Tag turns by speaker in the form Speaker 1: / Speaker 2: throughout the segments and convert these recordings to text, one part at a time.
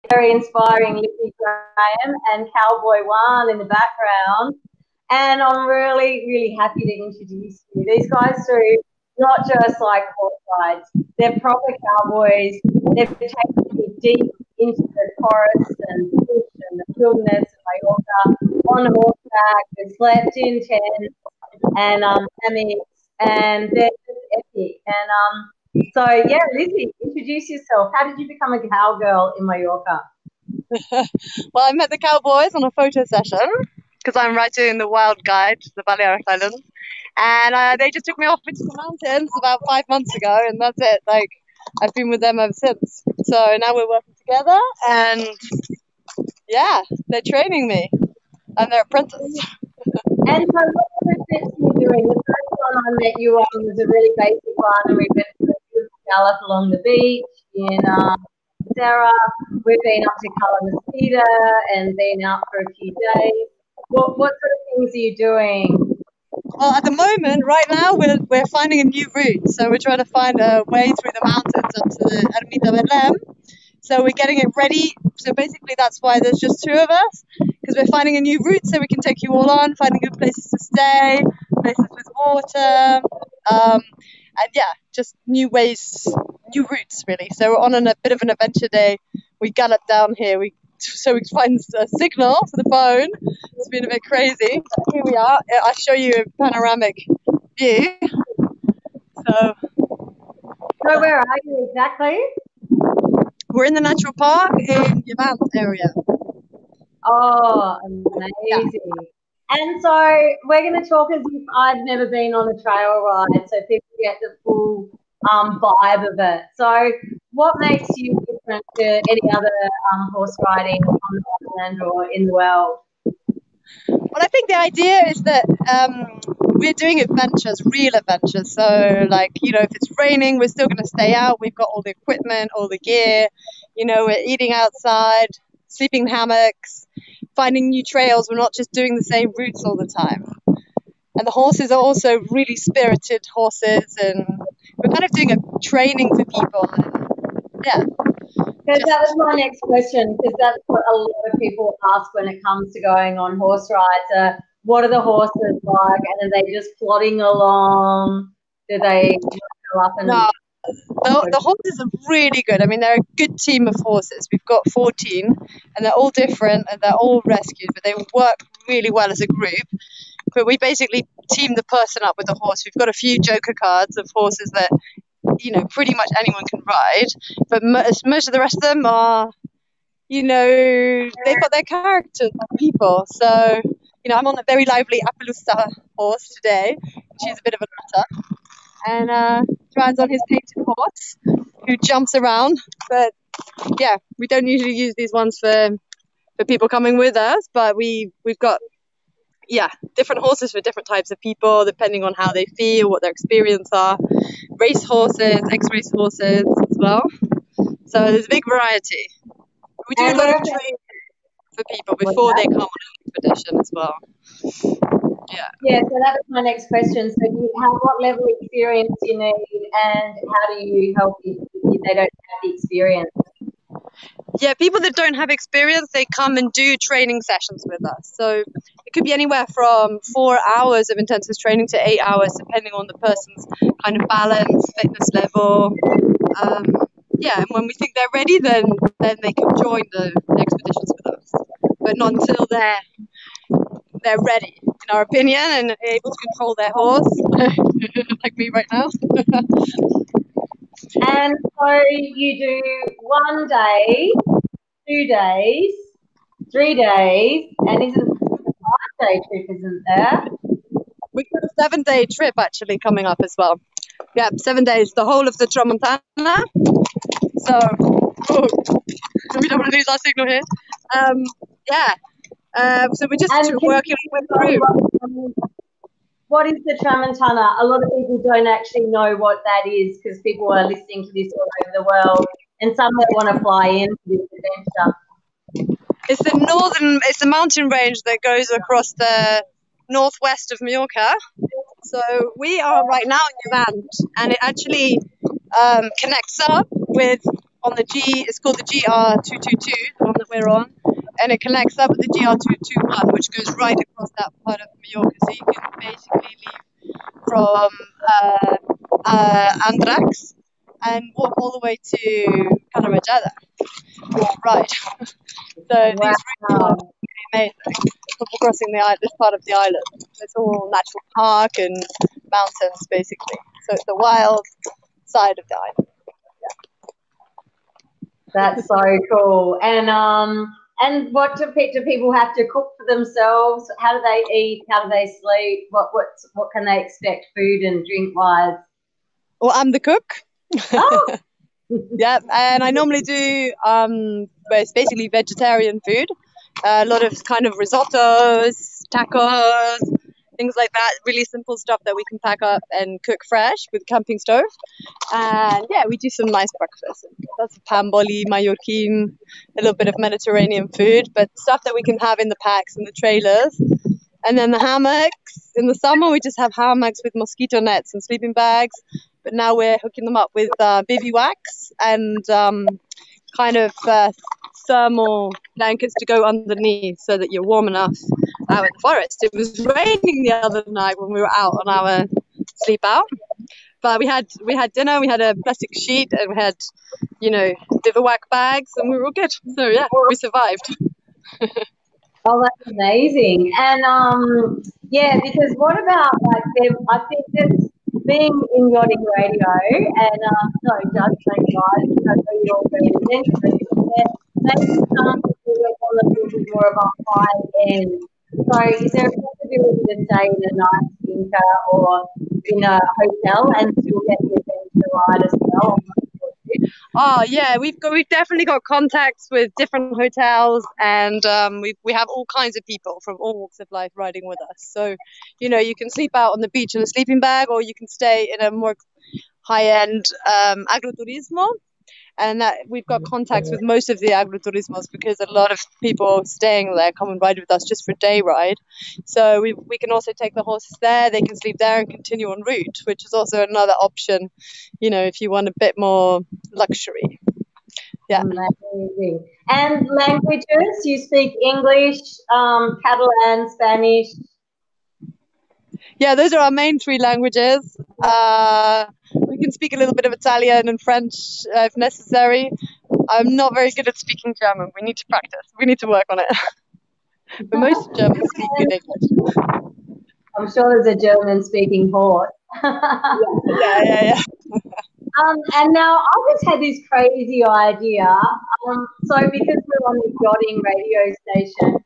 Speaker 1: very inspiring Lizzie Graham and Cowboy One in the background. And I'm really, really happy to introduce you. These guys do not just like horse rides, they're proper cowboys. They've taken you deep into the forest and bush and the wilderness of Mallorca on horseback. They've slept in tents and hammocks, and they're just epic. And so, yeah, Lizzie, introduce yourself. How did you become a cowgirl in Mallorca?
Speaker 2: Well, I met the Cowboys on a photo session because I'm writing the Wild Guide to the Balearic Islands, and they just took me off into the mountains about 5 months ago, and that's it. Like, I've been with them ever since. So now we're working together, and yeah, they're training me. I'm their apprentice.
Speaker 1: And so, what other trips are you doing? The first one I met you on was a really basic one, and we went to a beautiful gallop along the beach in Sarah. We've been up to Kalamazoo and been out for a few days. What sort of things are you doing?
Speaker 2: Well, at the moment, right now, we're finding a new route. So we're trying to find a way through the mountains up to the Ermita Belém. So we're getting it ready. So basically, that's why there's just two of us, because we're finding a new route so we can take you all on, finding good places to stay, places with water, and yeah, just new ways, new routes, really. So we're on a bit of an adventure day. We gallop down here. So we find a signal for the phone. It's been a bit crazy. But here we are. I'll show you a panoramic view. So
Speaker 1: where are you exactly?
Speaker 2: We're in the natural park in Yachting area.
Speaker 1: Oh, amazing. Yeah. And so we're going to talk as if I've never been on a trail ride, so people get the full vibe of it. So what makes you different to any other horse riding on the island or in the world?
Speaker 2: Well, I think the idea is that we're doing adventures, real adventures. So, like, you know, if it's raining, we're still going to stay out. We've got all the equipment, all the gear. You know, we're eating outside, sleeping in hammocks, finding new trails. We're not just doing the same routes all the time. And the horses are also really spirited horses, and we're kind of doing a training for people. And, yeah.
Speaker 1: Because that was my next question, because that's what a lot of people ask when it comes to going on horse rides. What are the horses like? And are they just plodding along? Do they go up and...
Speaker 2: No, the horses are really good. I mean, they're a good team of horses. We've got 14, and they're all different, and they're all rescued, but they work really well as a group. But we basically team the person up with the horse. We've got a few joker cards of horses that, you know, pretty much anyone can ride, but most of the rest of them are, you know, they've got their characters like people. So, you know, I'm on a very lively Appaloosa horse today. She's a bit of a nutter, and Joanne's on his painted horse who jumps around. But yeah, we don't usually use these ones for people coming with us, but we've got, yeah, different horses for different types of people, depending on how they feel, what their experience are. Race horses, ex-race horses as well. So there's a big variety. We do a lot of training for people before they come on an expedition as well. Yeah.
Speaker 1: Yeah, so that was my next question. So what level of experience do you need, and how do you help if they don't have the experience?
Speaker 2: Yeah, people that don't have experience, they come and do training sessions with us. So it could be anywhere from 4 hours of intensive training to 8 hours, depending on the person's kind of balance, fitness level. Yeah, and when we think they're ready, then they can join the expeditions with us. But not until they're ready, in our opinion, and able to control their horse, like me right now.
Speaker 1: And so you do 1 day, 2 days, 3 days, and isn't it a 5-day trip, isn't there?
Speaker 2: We've got a 7-day trip actually coming up as well. Yeah, 7 days, the whole of the Tramontana. So, we don't want to lose our signal here. Yeah. So we're just working our way through.
Speaker 1: What is the Tramontana? A lot of people don't actually know what that is, because people are listening to this all over the world, and some that want to fly into this adventure.
Speaker 2: It's the mountain range that goes across the northwest of Mallorca. So we are right now in Yachting, and it actually connects up with on the G. It's called the GR222, the one that we're on, and it connects up with the GR221, which goes right across that part of Mallorca. So you can basically leave from Andrax and walk all the way to Calarajada or ride. So these routes are
Speaker 1: Wow.
Speaker 2: amazing for crossing this part of the island. It's all natural park and mountains, basically. So it's the wild side of the island.
Speaker 1: That's so cool. And what do people have to cook for themselves? How do they eat? How do they sleep? What can they expect food and drink wise?
Speaker 2: Well, I'm the cook.
Speaker 1: Oh,
Speaker 2: Yeah, and I normally do it's basically vegetarian food. A lot of kind of risottos, tacos, things like that. Really simple stuff that we can pack up and cook fresh with camping stove. And yeah, we do some nice breakfast. That's pamboli, Mallorquin, a little bit of Mediterranean food, but stuff that we can have in the packs and the trailers. And then the hammocks. In the summer, we just have hammocks with mosquito nets and sleeping bags. But now we're hooking them up with bivouacs and kind of thermal blankets to go underneath so that you're warm enough out in the forest. It was raining the other night when we were out on our sleep out. But we had dinner, we had a plastic sheet, and we had, bivouac bags, and we were all good. So yeah, we survived.
Speaker 1: oh, that's amazing. And yeah, because what about like them? I think that being in yachting radio and no judgment, guys. I know you're all very adventurous. But maybe some people work on a little bit more of a high end. So is there a possibility to stay in a nice finca or in a hotel and still get the adventure ride as well?
Speaker 2: Oh yeah, we've definitely got contacts with different hotels, and we have all kinds of people from all walks of life riding with us. So, you can sleep out on the beach in a sleeping bag, or you can stay in a more high-end agroturismo. And that we've got contacts with most of the agroturismos because a lot of people staying there come and ride with us just for a day ride. So we can also take the horses there. They can sleep there and continue en route, which is also another option, if you want a bit more luxury. Yeah.
Speaker 1: Amazing. And languages, you speak English, Catalan, Spanish.
Speaker 2: Yeah, those are our main three languages. We can speak a little bit of Italian and French if necessary. I'm not very good at speaking German. We need to practice. We need to work on it. But most Germans speak good English.
Speaker 1: I'm sure there's a German-speaking horse.
Speaker 2: Yeah.
Speaker 1: And now I just had this crazy idea. So because we're on this yachting radio station,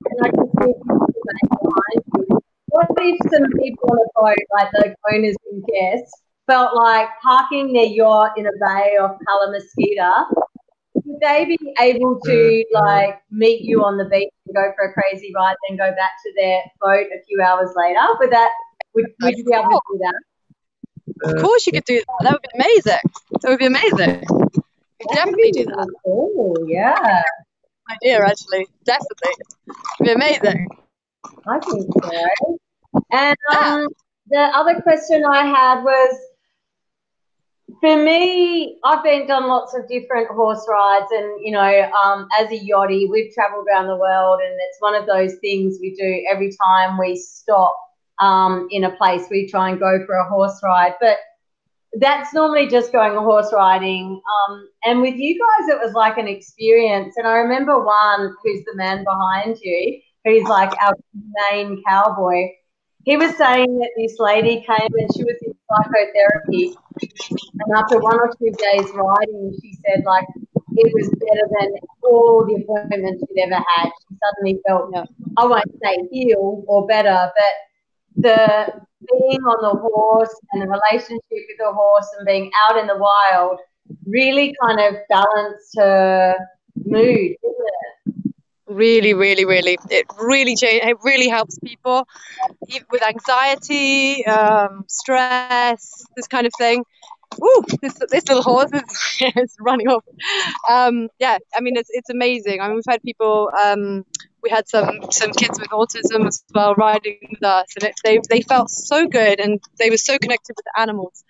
Speaker 1: and I can see people behind you, what if some people on a boat, like the owners and guests, felt like parking their yacht in a bay off Cala Mosquita? Would they be able to like meet you on the beach and go for a crazy ride, then go back to their boat a few hours later? Would you be able to do that?
Speaker 2: Of course you could do that. That would be amazing. That would be amazing. You could definitely do that.
Speaker 1: Oh, yeah.
Speaker 2: Idea, actually. Definitely. It'd be amazing.
Speaker 1: I think so. And the other question I had was, for me, I've done lots of different horse rides, and as a yachtie, we've travelled around the world, and it's one of those things we do every time we stop in a place. We try and go for a horse ride, but that's normally just going horse riding. And with you guys, it was like an experience. And I remember one who's the man behind you, who's like our main cowboy. He was saying that this lady came and she was in psychotherapy. And after 1 or 2 days riding, she said, like, it was better than all the appointments she'd ever had. She suddenly felt, I won't say healed or better, but the being on the horse and the relationship with the horse and being out in the wild really kind of balanced her mood, isn't it?
Speaker 2: Really, really, really. It really it really helps people with anxiety, stress, this kind of thing. Ooh, this little horse is running off. Yeah, I mean it's amazing. I mean we've had people we had some kids with autism as well riding with us, and they felt so good, and they were so connected with the animals.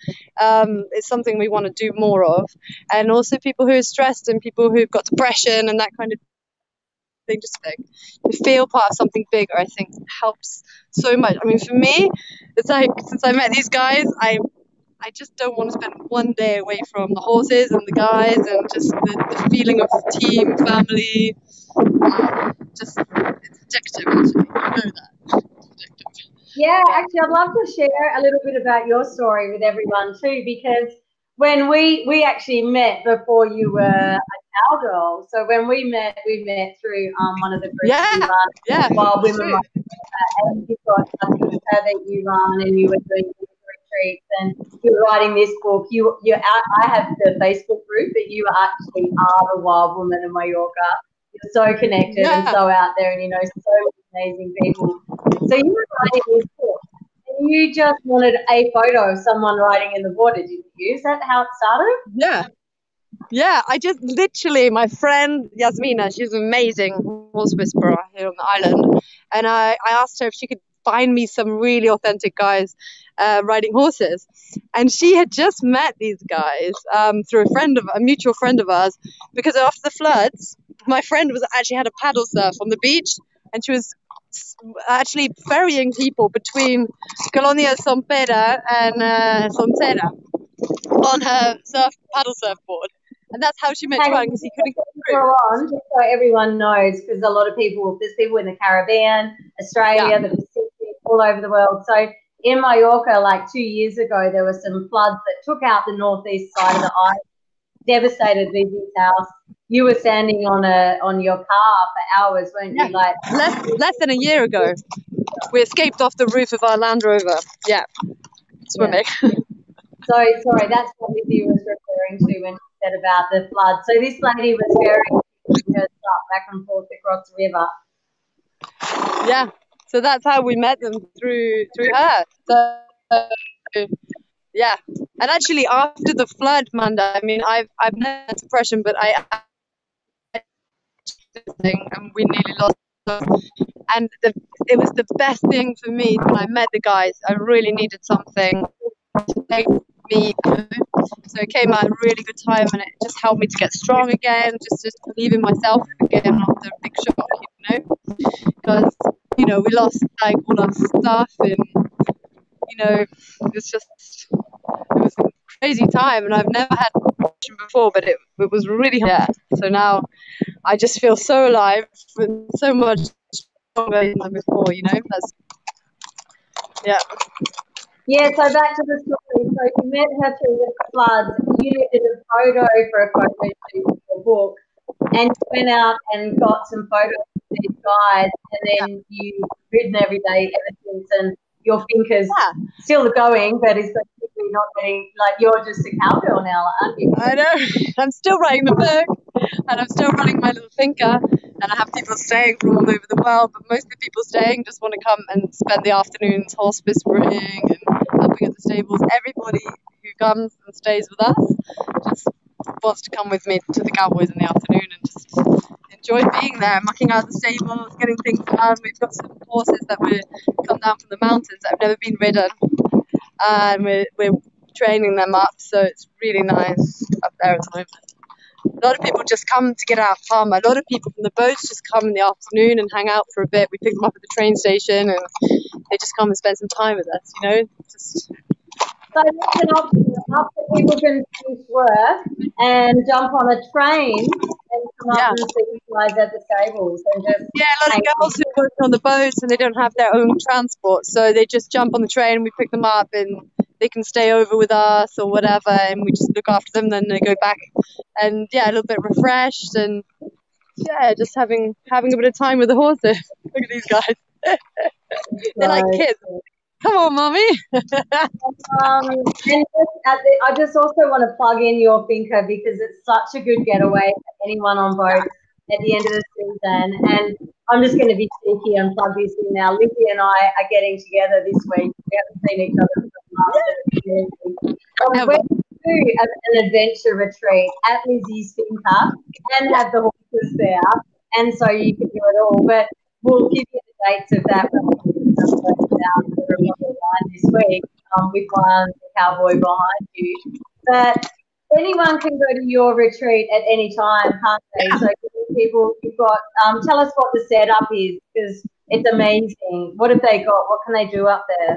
Speaker 2: It's something we want to do more of, and also people who are stressed and people who've got depression and that kind of thing. Just like to feel part of something bigger, I think helps so much. I mean, for me, it's like since I met these guys, I just don't want to spend one day away from the horses and the guys and just the feeling of team, family. Just it's addictive, actually. You know that. It's addictive.
Speaker 1: Yeah, actually, I'd love to share a little bit about your story with everyone too, because when we actually met before you were a cowgirl. So when we met through one of the groups you run, Wild Women
Speaker 2: True.
Speaker 1: and you've got a picture that you run, and you were doing retreats, and you're writing this book. I have the Facebook group, but you actually are the Wild Woman in Mallorca. You're so connected and so out there, and you know so many amazing people. So you were writing this book, and you just wanted a photo of someone riding in the water, didn't you? Is that how it started?
Speaker 2: Yeah, I just literally, my friend Yasmina, she's an amazing horse whisperer here on the island, and I asked her if she could find me some really authentic guys riding horses, and she had just met these guys through a mutual friend of ours, because after the floods, my friend actually had a paddle surf on the beach, and she was actually ferrying people between Colonia Son Pere and Soncera on her paddle surfboard. And that's how she met Joan, because he couldn't get through.
Speaker 1: Just so everyone knows, because a lot of people, there's people in the Caribbean, Australia, the Pacific, all over the world. So in Mallorca, like 2 years ago, there were some floods that took out the northeast side of the island, devastated Lizzie's house. You were standing on your car for hours, weren't you? Like
Speaker 2: less than a year ago, we escaped off the roof of our Land Rover. Yeah, swimming.
Speaker 1: Yeah. So sorry, that's what Lizzie was referring to when she said about the flood. So this lady was ferrying her stuff back and forth across the river.
Speaker 2: Yeah, so that's how we met them through her. So yeah, and actually after the flood, Manda, I mean, I've never had depression, but and we nearly lost them. And it was the best thing for me when I met the guys. I really needed something to make me go. So it came at a really good time, and it just helped me to get strong again, just believe in myself again after a big shock, you know, because we lost like all our stuff, and it was a crazy time, and I've never had depression before, but it was really hard. Yeah. So now I just feel so alive and so much stronger than before,
Speaker 1: Yeah, so back to the story. So you met her through the floods. You needed a photo for a photo shoot for your book, and you went out and got some photos of these guys, and then you've ridden every day ever since, and your Finca's still going, but it's basically not getting, like, you're just a cowgirl now, aren't you?
Speaker 2: I know. I'm still writing the book, and I'm still running my little Finca, and I have people staying from all over the world, but most of the people staying just want to come and spend the afternoons horse whispering and helping at the stables. Everybody who comes and stays with us just wants to come with me to the Cowboys in the afternoon and just enjoy being there, mucking out the stables, getting things done. We've got some horses that come down from the mountains that have never been ridden, and we're training them up, so it's really nice up there at the moment. A lot of people just come to get out of Palma. A lot of people from the boats just come in the afternoon and hang out for a bit. We pick them up at the train station, and they just come and spend some time with us,
Speaker 1: So that's an option. After people can finish work and jump on a train and come up and see you guys at the stables. And just
Speaker 2: a lot of girls who work on the boats and they don't have their own transport, so they just jump on the train and we pick them up, and they can stay over with us or whatever, and we just look after them. Then they go back, and a little bit refreshed, and just having a bit of time with the horses. Look at these guys. They're like kids. Come on, mommy.
Speaker 1: And I just also want to plug in your Finca, because it's such a good getaway for anyone on boat at the end of the season. And I'm just going to be cheeky and plug this in now. Lizzie and I are getting together this week. We haven't seen each other for months. We're going to do an adventure retreat at Lizzie's Finca and have the horses there. And so you can do it all. But we'll give you the dates of that this week with one cowboy behind you. But anyone can go to your retreat at any time, can't they? So people, you've got, tell us what the setup is, because it's amazing. What have they got? What can they do up there?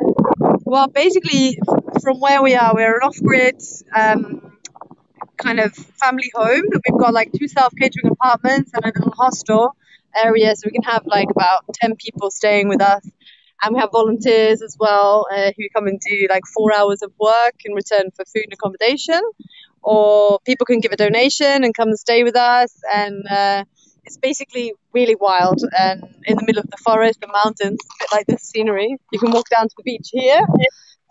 Speaker 2: Well, basically, from where we are, we're an off-grid kind of family home. We've got like 2 self-catering apartments and a little hostel area, so we can have like about 10 people staying with us. And we have volunteers as well who come and do like 4 hours of work in return for food and accommodation. Or people can give a donation and come and stay with us. And it's basically really wild and in the middle of the forest, the mountains, a bit like this scenery. You can walk down to the beach here,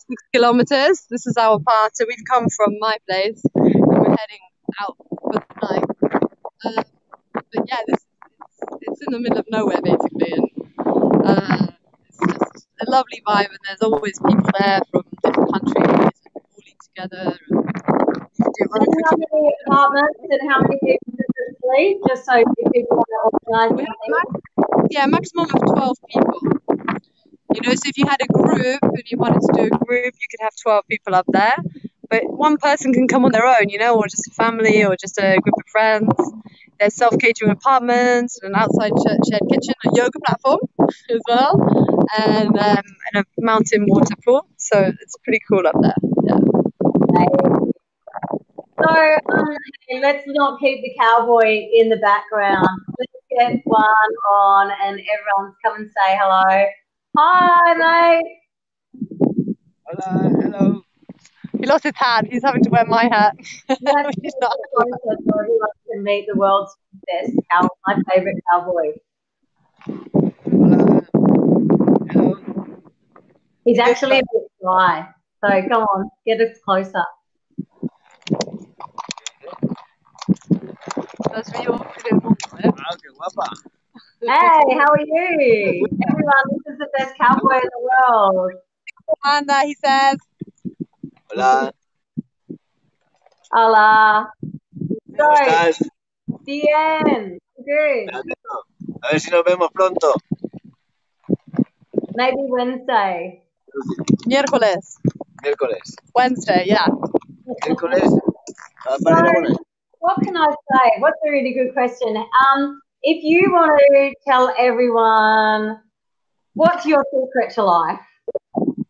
Speaker 2: 6 kilometers. This is our path. So we've come from my place and we're heading out for the night. But yeah, it's in the middle of nowhere basically. And it's just a lovely vibe. And there's always people there from different countries and all eat together.
Speaker 1: And how many apartments and how many people does it sleep? Just so if people want to organise something.
Speaker 2: Yeah, maximum of 12 people. You know, so if you had a group and you wanted to do a group, you could have 12 people up there. But one person can come on their own, you know, or just a family or just a group of friends. There's self-catering apartments, an outside shared kitchen, a yoga platform as well, and a mountain water pool. So it's pretty cool up there. Yeah.
Speaker 1: So let's not keep the cowboy in the background. Let's get one on and everyone come and say hello. Hi, mate.
Speaker 3: Hello.
Speaker 2: He lost his hat. He's having to wear my hat.
Speaker 1: He's not so he wants to meet the world's best my favourite cowboy.
Speaker 3: Hello.
Speaker 1: He's actually a bit shy. So come on, get us closer.
Speaker 3: Qué guapa.
Speaker 1: Hey, how are you? Everyone, this is the best cowboy in the world.
Speaker 2: Manda, he says.
Speaker 3: Hola.
Speaker 1: Hola.
Speaker 3: ¿Cómo estás?
Speaker 1: Bien. Good.
Speaker 3: A ver si nos vemos pronto.
Speaker 1: Maybe Wednesday.
Speaker 2: Miércoles. Wednesday, yeah.
Speaker 3: Miércoles.
Speaker 1: So, what can I say? What's a really good question? If you want to tell everyone, what's your secret to life?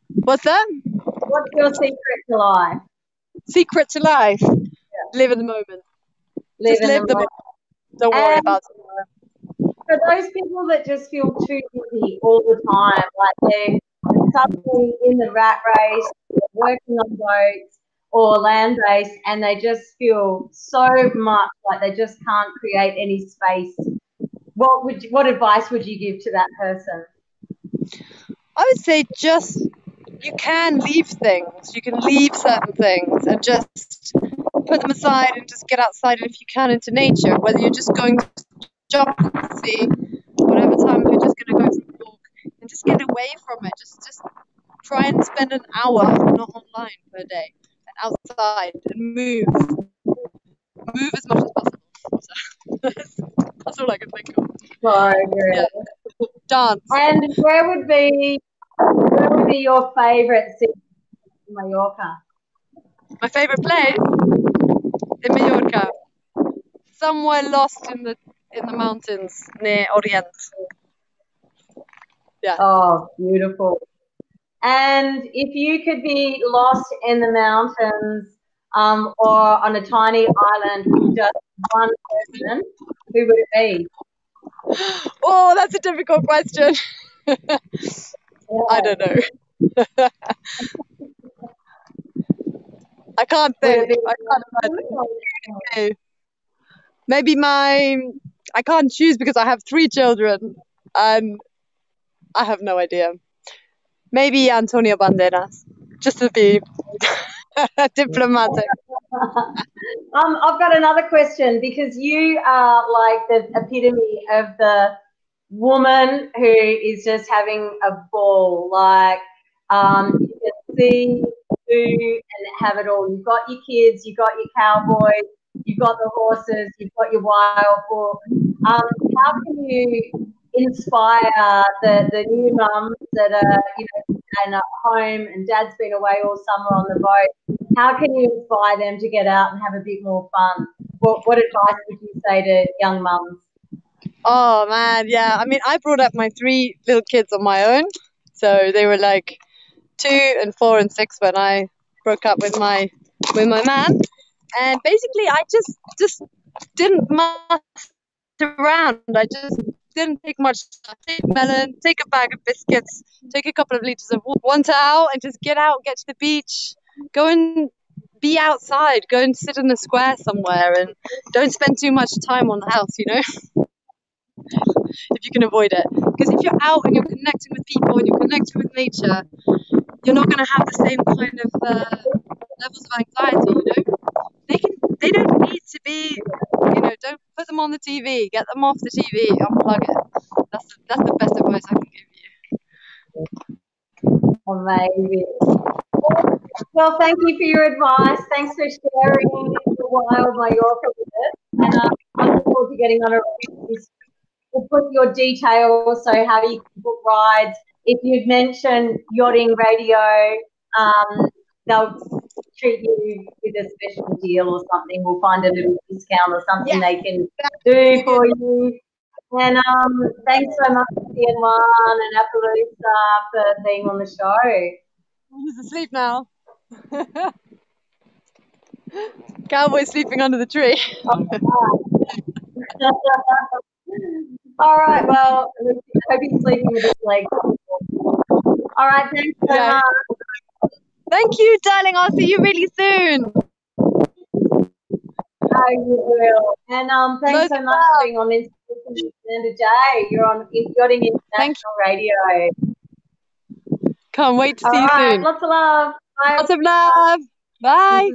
Speaker 2: What's that?
Speaker 1: What's your secret to life?
Speaker 2: Secret to life? Yeah. Live in the moment. Just live the moment. Don't worry about tomorrow.
Speaker 1: For those people that just feel too busy all the time, like they're suddenly in the rat race, working on boats or land-based, and they just feel so much like they just can't create any space, what advice would you give to that person?
Speaker 2: I would say just you can leave things. You can leave certain things and just put them aside and just get outside, and if you can, into nature, whether you're just going to jump and see whatever time you're just going to go for a walk and just get away from it. Just try and spend an hour not online per day and outside and move as much as possible. So, that's all I can think of.
Speaker 1: So good.
Speaker 2: Yeah. Dance.
Speaker 1: And where would be your favourite city in Mallorca?
Speaker 2: My favourite place in Mallorca, somewhere lost in the mountains near Orient. Yeah.
Speaker 1: Oh, beautiful. And if you could be lost in the mountains or on a tiny island with just one person, who would it be?
Speaker 2: Oh, that's a difficult question. Yeah. I don't know. I can't think. I can't imagine. Maybe I can't choose because I have 3 children and I have no idea. Maybe Antonio Banderas, just to be diplomatic.
Speaker 1: I've got another question, because you are like the epitome of the woman who is just having a ball. Like you can see, do, and have it all. You've got your kids, you've got your cowboys, you've got the horses, you've got your wild boar. How can you inspire the new mums that are, and at home and dad's been away all summer on the boat? How can you inspire them to get out and have a bit more fun? What advice would you say to young mums?
Speaker 2: Oh man, yeah. I mean, I brought up my 3 little kids on my own, so they were like 2 and 4 and 6 when I broke up with my man, and basically I just didn't mess around. I just didn't take much stuff. Take a melon, take a bag of biscuits, take a couple of liters of water, one towel, and just get out, get to the beach, go and be outside, go and sit in a square somewhere, and don't spend too much time on the house, if you can avoid it. Because if you're out and you're connecting with people and you're connecting with nature, you're not going to have the same kind of levels of anxiety. They don't need to be, don't put them on the TV. Get them off the TV. Unplug it. That's the best advice I can give you.
Speaker 1: Amazing. Well, thank you for your advice. Thanks for sharing the wild Mallorca with us. And I look forward to getting on a ride. We'll put your details, so how you can book rides. If you've mentioned Yachting Radio, they'll treat you with a special deal or something. We'll find a little discount or something they can do for you. And thanks so much to CN1 and Appaloosa for being on the show.
Speaker 2: He's asleep now. Cowboys sleeping under the tree.
Speaker 1: All right, well, I hope he's sleeping with his legs. All right, thanks so much.
Speaker 2: Thank you, darling. I'll see you really soon.
Speaker 1: Oh, you will. And thanks so much for being on this. Manda J, you're on Yachting International Radio.
Speaker 2: Can't wait to see you soon.
Speaker 1: Lots of love. Bye.
Speaker 2: Lots of love. Bye.